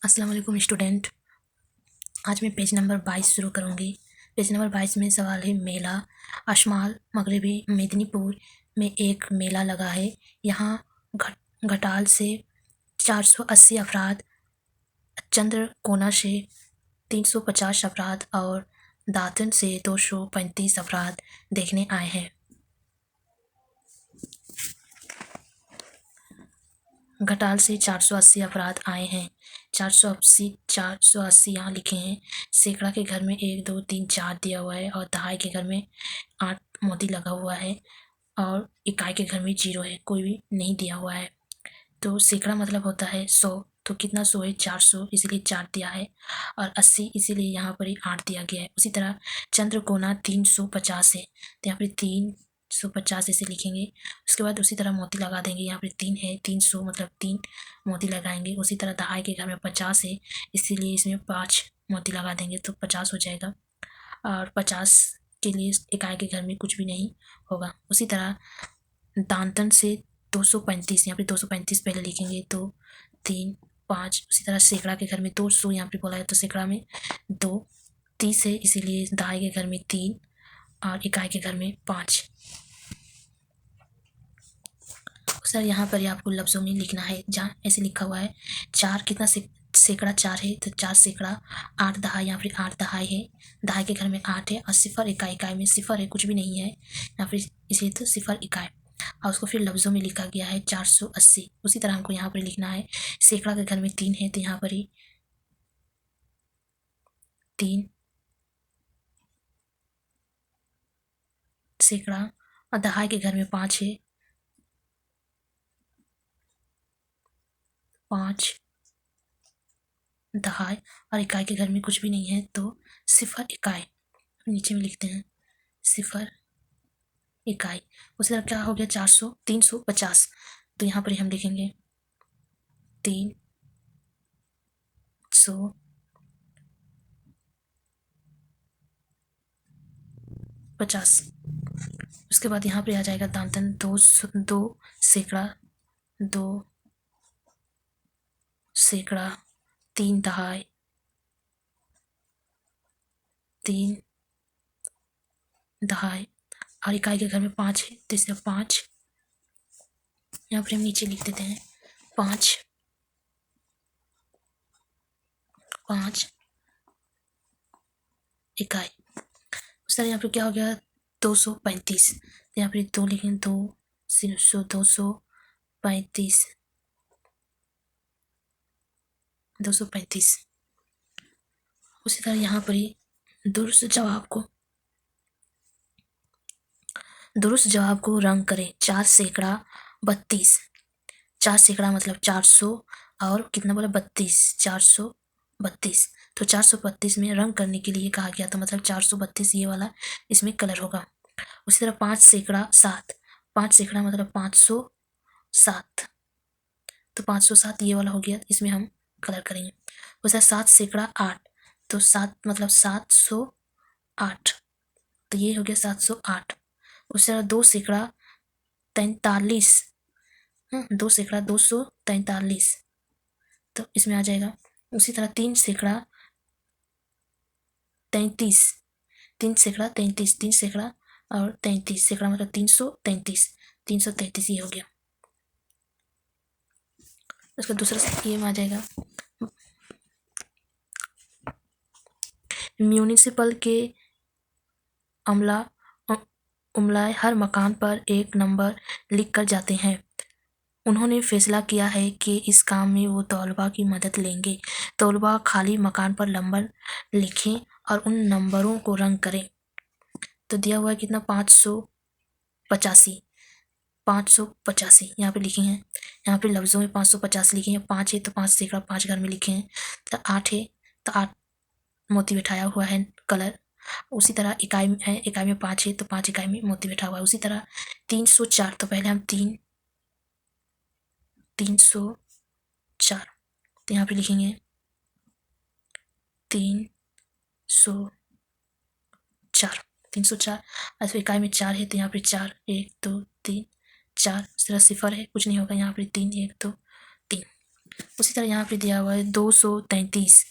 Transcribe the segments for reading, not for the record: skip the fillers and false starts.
अस्सलाम वालेकुम स्टूडेंट। आज मैं पेज नंबर 22 शुरू करूँगी। पेज नंबर 22 में सवाल है मेला। अशमाल मगरबी मेदिनीपुर में एक मेला लगा है। यहाँ घटाल से 480 अफराद, चंद्रकोना से 350 अफराद और दातन से 235 अफराद देखने आए हैं। घटाल से 480 अफराद आए हैं। 480 यहाँ लिखे हैं। सैकड़ा के घर में 1 2 3 4 दिया हुआ है और दहाई के घर में 8 मोती लगा हुआ है और इकाई के घर में 0 है, कोई भी नहीं दिया हुआ है। तो सैकड़ा मतलब होता है 100, तो कितना 100 है 400, इसीलिए 4 दिया है और 80 इसीलिए यहाँ पर 8 दिया गया है। उसी तरह चंद्रकोना 350 है, तो यहाँ पर 350 ऐसे लिखेंगे। उसके बाद उसी तरह मोती लगा देंगे। यहाँ पर 3 है, 300 मतलब 3 मोती लगाएंगे। उसी तरह दहाई के घर में 50 है, इसीलिए इसमें 5 मोती लगा देंगे तो 50 हो जाएगा। और 50 के लिए इकाई के घर में कुछ भी नहीं होगा। उसी तरह दांतन से 235, यहाँ पे 235 पहले लिखेंगे, 2 3 5। उसी तरह सैकड़ा के घर में 200 यहाँ पे बोला है, तो सैकड़ा में 2 30 है, इसीलिए दहाई के घर में 3 और इकाई के घर में 5। सर यहाँ पर आपको लफ्ज़ों में लिखना है, जहाँ ऐसे लिखा हुआ है 4 कितना सैकड़ा 4 है, तो 4 सैकड़ा। 8 दहाई, यहाँ पर 8 दहाई है, दहाई के घर में 8 है और 0 इकाई, इकाई में 0 है, कुछ भी नहीं है यहाँ पर, इसलिए तो 0 इकाई। और उसको फिर लफ्ज़ों में लिखा गया है 480। उसी तरह हमको यहाँ पर लिखना है सैकड़ा के घर में 3 है, तो यहाँ पर ही 3 सैकड़ा और दहाई के घर में 5 है, 5 दहाई और इकाई के घर में कुछ भी नहीं है, तो 0 इकाई। नीचे में लिखते हैं 0 इकाई। उसी तरह क्या हो गया 400 350, तो यहाँ पर हम लिखेंगे 350। उसके बाद यहाँ पर आ जाएगा दांतन 2 सैकड़ा, 2 सैकड़ा, 3 दहाई, 3 दहाई और इकाई के घर में 5 है, तो इसलिए 5 यहाँ पर हम नीचे लिख देते हैं 5 इकाई। उस तरह यहाँ पर क्या हो गया 235, तो यहाँ पर 2 लिखें, 235। उसी तरह यहाँ पर ही दुरुस्त जवाब को रंग करें। 4 सैकड़ा 32, 4 सैकड़ा मतलब 400 और कितना बोला 32, 432। तो 432 में रंग करने के लिए कहा गया, तो मतलब 432 ये वाला इसमें कलर होगा। उसी तरह 5 सैकड़ा 7, 5 सैकड़ा मतलब 507, तो 507 ये वाला हो गया, इसमें हम कलर करेंगे। उसी तरह 7 सैकड़ा 8, तो 7 मतलब 708, तो ये हो गया 708। उसी तरह 2 सैकड़ा 43, 2 सैकड़ा 243, तो इसमें आ जाएगा। उसी तरह 3 सैकड़ा 33, 3 सैकड़ा 33, 3 सैकड़ा और 33 सैकड़ा मतलब 333, 333 ये हो गया। उसका दूसरा ये में आ जाएगा म्यूनिसिपल के अमला हर मकान पर एक नंबर लिख कर जाते हैं। उन्होंने फैसला किया है कि इस काम में वो तलबा की मदद लेंगे। तलबा खाली मकान पर नंबर लिखें और उन नंबरों को रंग करें। तो दिया हुआ है कितना 585, 585 यहाँ पे लिखे हैं। यहाँ पे लफ्ज़ों में 550 लिखे हैं। 5 है तो 5 सैकड़ा 5 घर में लिखे हैं। तो 8 है तो 8 मोती बिठाया हुआ है कलर। उसी तरह इकाई में है, इकाई में 5 है तो 5 इकाई में मोती बैठा हुआ है। उसी तरह 304, तो पहले हम 304, तो यहाँ पे लिखेंगे 304, 304। ऐसे इकाई में 4 है तो यहाँ पे 4, 1 2 3 4। इस तरह 0 है, कुछ नहीं होगा यहाँ पे 3 1 2 3। उसी तरह यहाँ पे दिया हुआ है 233,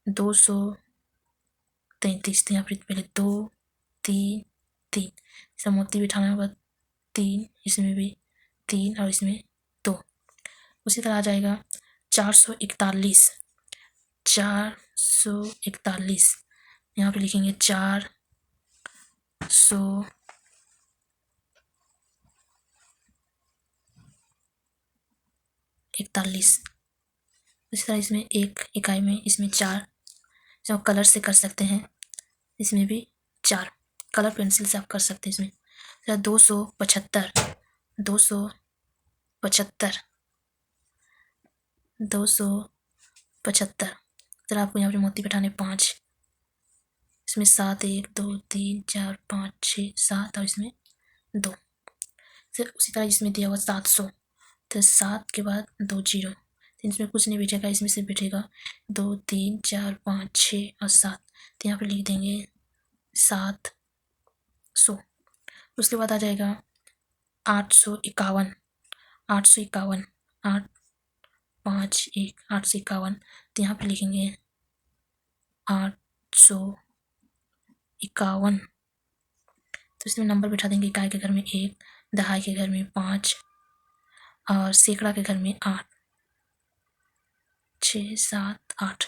233। तो यहाँ पे पहले 2 3 3, इसमें मोती बिठाना होगा 3, इसमें भी 3 और इसमें 2। उसी तरह आ जाएगा 441, 441। यहाँ पे लिखेंगे 441। इस तरह इसमें एक इकाई में इसमें 4, जो कलर से कर सकते हैं, इसमें भी 4 कलर पेंसिल से आप कर सकते हैं। इसमें 275, 275, 275। फिर आपको यहाँ पे मोती बैठाने 5, इसमें 7, 1 2 3 4 5 6 7 और इसमें 2। फिर उसी तरह इसमें दिया हुआ 700, तो 7 के बाद 2 जीरो, तो इसमें कुछ नहीं बैठेगा, इसमें से बैठेगा 2 3 4 5 6 और 7। तो यहाँ पे लिख देंगे 700। उसके बाद आ जाएगा 851, 851, 8 5 1 851। तो यहाँ पे लिखेंगे 851। तो इसमें नंबर बैठा देंगे। इकाई के घर में 1, दहाई के घर में 5 और सैकड़ा के घर में 8, 6 7 8।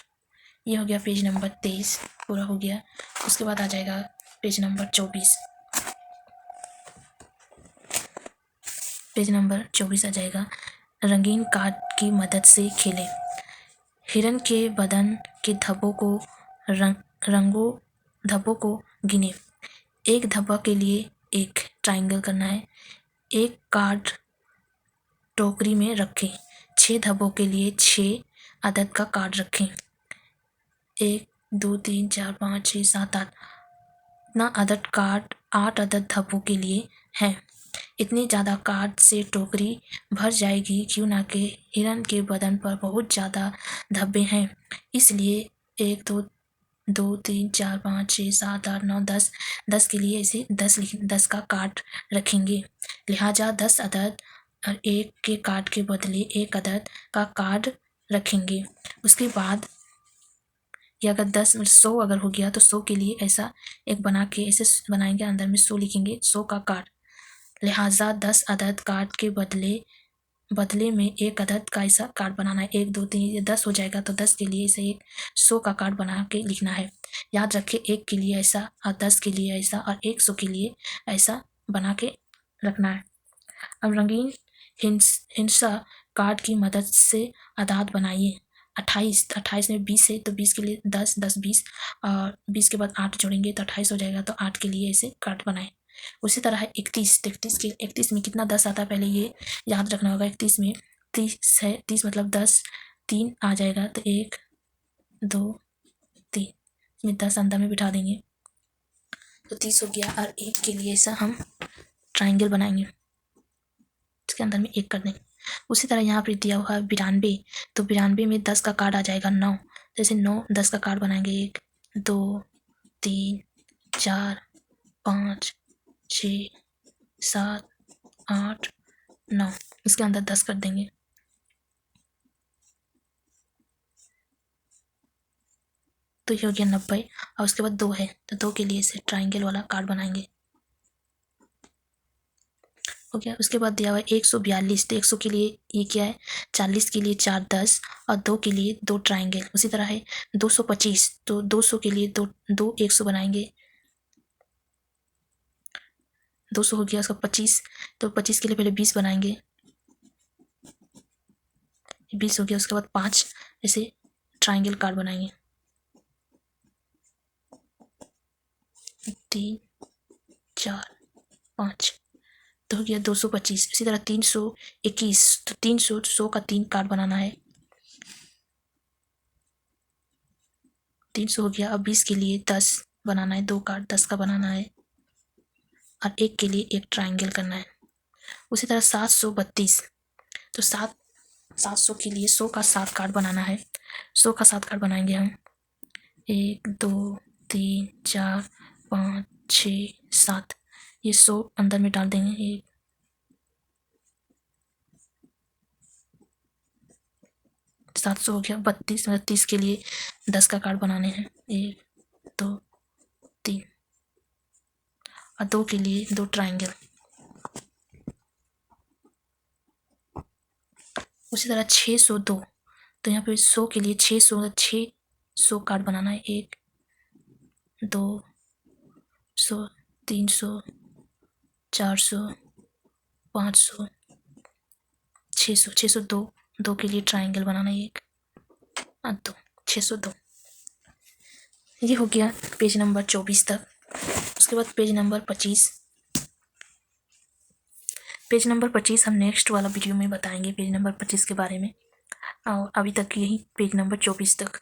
ये हो गया पेज नंबर 23, पूरा हो गया। उसके बाद आ जाएगा पेज नंबर 24। पेज नंबर 24 आ जाएगा, रंगीन कार्ड की मदद से खेलें। हिरन के बदन के धब्बों को गिने। एक धब्बा के लिए एक ट्रायंगल करना है। एक कार्ड टोकरी में रखें। 6 धब्बों के लिए 6 अदद का कार्ड रखें। 1 2 3 4 5 6 7 8। इतना अदद कार्ड 8 अदद धब्बों के लिए है। इतनी ज़्यादा कार्ड से टोकरी भर जाएगी, क्यों ना कि हिरन के बदन पर बहुत ज़्यादा धब्बे हैं। इसलिए 1 2 2 3 4 5 6 7 8 9 10, 10 के लिए इसे 10 का कार्ड रखेंगे। लिहाजा 10 अदद और 1 के कार्ड के बदले 1 अदद का कार्ड रखेंगे। उसके बाद ये अगर 10 100 अगर हो गया तो 100 के लिए ऐसा एक बना के ऐसे बनाएंगे, अंदर में 100 लिखेंगे, 100 का कार्ड। लिहाजा 10 अदद कार्ड के बदले में 1 अदद का ऐसा कार्ड बनाना है। 1 2 3 ये 10 हो जाएगा, तो 10 के लिए इसे एक 100 का कार्ड बना के लिखना है। याद रखें, 1 के लिए ऐसा और 10 के लिए ऐसा और 100 के लिए ऐसा बना के रखना है। अब रंगीन हिंसा कार्ड की मदद से अदाद बनाइए। 28 में 20 है, तो 20 के लिए 10 10 20 और 20 के बाद 8 जोड़ेंगे तो 28 हो जाएगा, तो 8 के लिए ऐसे कार्ड बनाए। उसी तरह है 31, तो 31 में कितना 10 आता है पहले ये याद रखना होगा। 31 में 30 है, 30 मतलब 10 3 आ जाएगा, तो 1 2 3 इसमें 10 अंदर में बिठा देंगे, तो 30 हो गया। और 1 के लिए ऐसा हम ट्राइंगल बनाएंगे, इसके अंदर में 1 कर देंगे। उसी तरह यहाँ पर दिया हुआ है 92, तो 92 में 10 का कार्ड आ जाएगा 9, जैसे 9 10 का कार्ड बनाएंगे। 1 2 3 4 5 6 7 8 9, इसके अंदर 10 कर देंगे। तो ये हो गया 90। और उसके बाद 2 है, तो 2 के लिए इसे ट्राइंगल वाला कार्ड बनाएंगे, हो गया। उसके बाद दिया हुआ है 142, तो 100 के लिए ये क्या है 40 के लिए 4 10 और 2 के लिए 2 ट्राइंगल। उसी तरह है 225, तो 200 के लिए 2 100 बनाएंगे, 200 हो गया। उसका 25, तो 25 के लिए पहले 20 बनाएंगे, 20 हो गया। उसके बाद 5 ऐसे ट्राइंगल कार्ड बनाएंगे, 3 4 5, तो हो गया 225। इसी तरह 321, तो 300 100 का 3 कार्ड बनाना है, 300 हो गया। अब 20 के लिए 10 बनाना है, 2 कार्ड 10 का बनाना है और 1 के लिए 1 ट्राइंगल करना है। उसी तरह 732, तो 700 के लिए 100 का 7 कार्ड बनाना है, 100 का 7 कार्ड बनाएंगे हम। 1 2 3 4 5 6 7, ये 100 अंदर में डाल देंगे। 1 700 हो गया। 32 के लिए 10 का कार्ड बनाने हैं, 1 2 3, और 2 के लिए 2 ट्रायंगल। उसी तरह 602, तो यहाँ पे 100 के लिए 600 कार्ड बनाना है, 1 2 100 300 400 500 600, 602, 2 के लिए ट्रायंगल बनाना है, 1 और 2, 602। ये हो गया पेज नंबर 24 तक। उसके बाद पेज नंबर 25। पेज नंबर 25 हम नेक्स्ट वाला वीडियो में बताएंगे पेज नंबर 25 के बारे में। और अभी तक यही पेज नंबर 24 तक।